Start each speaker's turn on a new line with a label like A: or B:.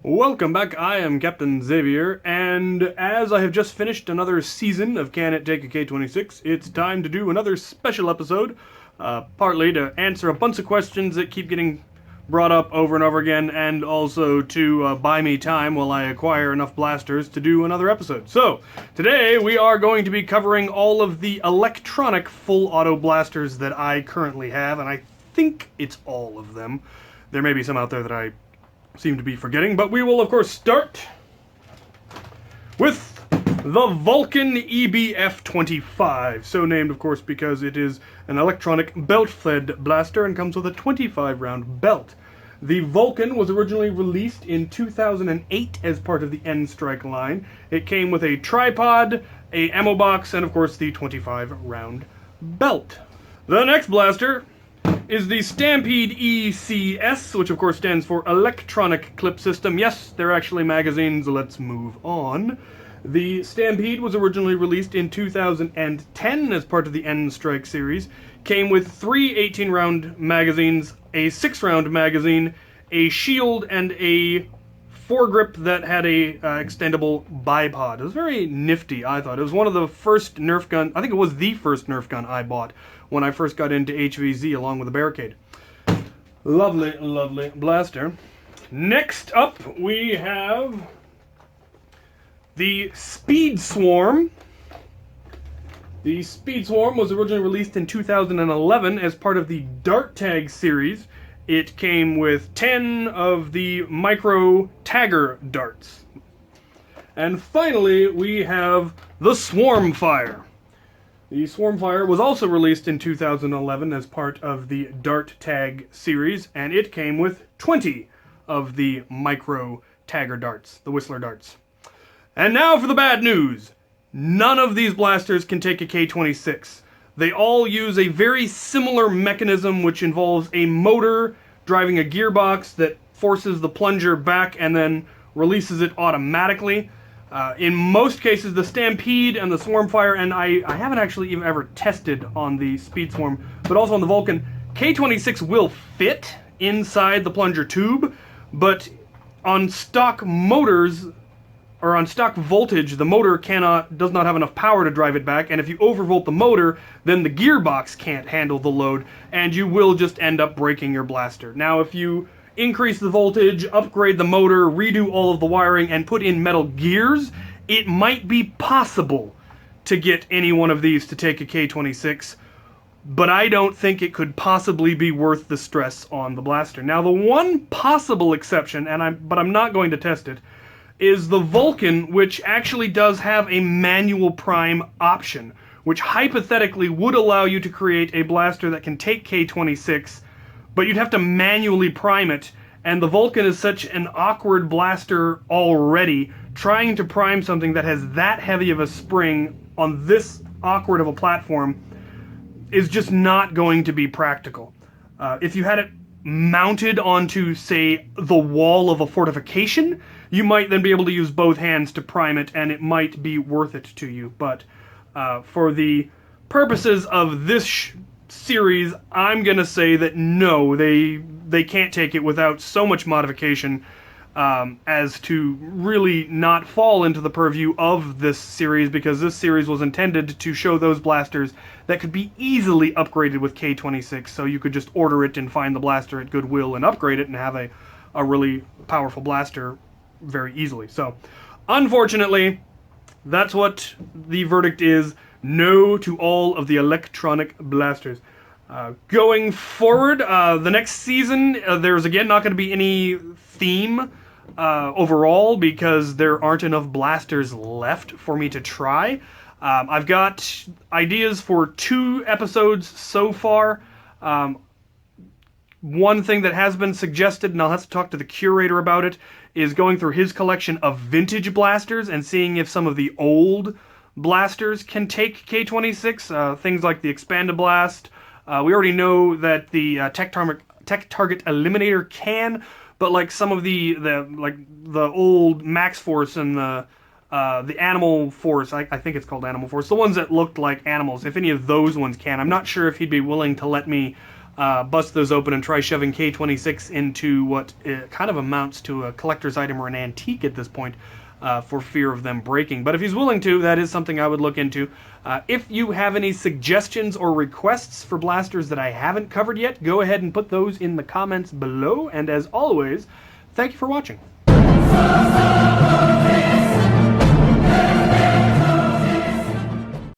A: Welcome back, I am Captain Xavier, and as I have just finished another season of Can It Take a K26, it's time to do another special episode, partly to answer a bunch of questions that keep getting brought up over and over again, and also to buy me time while I acquire enough blasters to do another episode. So, today we are going to be covering all of the electronic full auto blasters that I currently have, and I think it's all of them. There may be some out there that I seem to be forgetting, but we will of course start with the Vulcan BF25, so named of course because it is an electronic belt-fed blaster and comes with a 25 round belt. The Vulcan was originally released in 2008 as part of the N-Strike line. It came with a tripod, a ammo box, and of course the 25 round belt. The next blaster is the Stampede ECS, which of course stands for Electronic Clip System. Yes, they're actually magazines. Let's move on. The Stampede was originally released in 2010 as part of the N-Strike series. Came with three 18-round magazines, a 6-round magazine, a shield, and a foregrip that had a extendable bipod. It was very nifty, I thought. It was one of the first Nerf gun, I think it was the first Nerf gun I bought when I first got into HVZ along with a barricade. Lovely, lovely blaster. Next up we have the Speed Swarm. The Speed Swarm was originally released in 2011 as part of the Dart Tag series. It came with 10 of the micro tagger darts. And finally, we have the Swarm Fire. The Swarm Fire was also released in 2011 as part of the Dart Tag series, and it came with 20 of the micro tagger darts, the Whistler darts. And now for the bad news. None of these blasters can take a K26. They all use a very similar mechanism which involves a motor driving a gearbox that forces the plunger back and then releases it automatically. In most cases, the Stampede and the Swarm Fire, and I haven't actually even ever tested on the Speed Swarm, but also on the Vulcan, K26 will fit inside the plunger tube, but on stock motors, or on stock voltage, the motor does not have enough power to drive it back, and if you overvolt the motor, then the gearbox can't handle the load, and you will just end up breaking your blaster. Now, if you increase the voltage, upgrade the motor, redo all of the wiring, and put in metal gears, it might be possible to get any one of these to take a K26, but I don't think it could possibly be worth the stress on the blaster. Now, the one possible exception, but I'm not going to test it, is the Vulcan, which actually does have a manual prime option, which hypothetically would allow you to create a blaster that can take K26, but you'd have to manually prime it, and the Vulcan is such an awkward blaster already. Trying to prime something that has that heavy of a spring on this awkward of a platform is just not going to be practical. If you had it mounted onto, say, the wall of a fortification, you might then be able to use both hands to prime it, and it might be worth it to you. But for the purposes of this series, I'm going to say that no, they can't take it without so much modification as to really not fall into the purview of this series, because this series was intended to show those blasters that could be easily upgraded with K26, so you could just order it and find the blaster at Goodwill and upgrade it and have a really powerful blaster very easily. So, unfortunately, that's what the verdict is. No to all of the electronic blasters. Going forward, the next season, there's again not going to be any theme overall because there aren't enough blasters left for me to try. I've got ideas for 2 episodes so far. One thing that has been suggested, and I'll have to talk to the curator about it, is going through his collection of vintage blasters and seeing if some of the old blasters can take K26. Things like the Expanded Blast. We already know that the Tech Target Eliminator can, but like some of the old Max Force and the Animal Force, I think it's called Animal Force, the ones that looked like animals, if any of those ones can. I'm not sure if he'd be willing to let me bust those open and try shoving K26 into what kind of amounts to a collector's item or an antique at this point, for fear of them breaking. But if he's willing to, that is something I would look into. If you have any suggestions or requests for blasters that I haven't covered yet, go ahead and put those in the comments below. And as always, thank you for watching.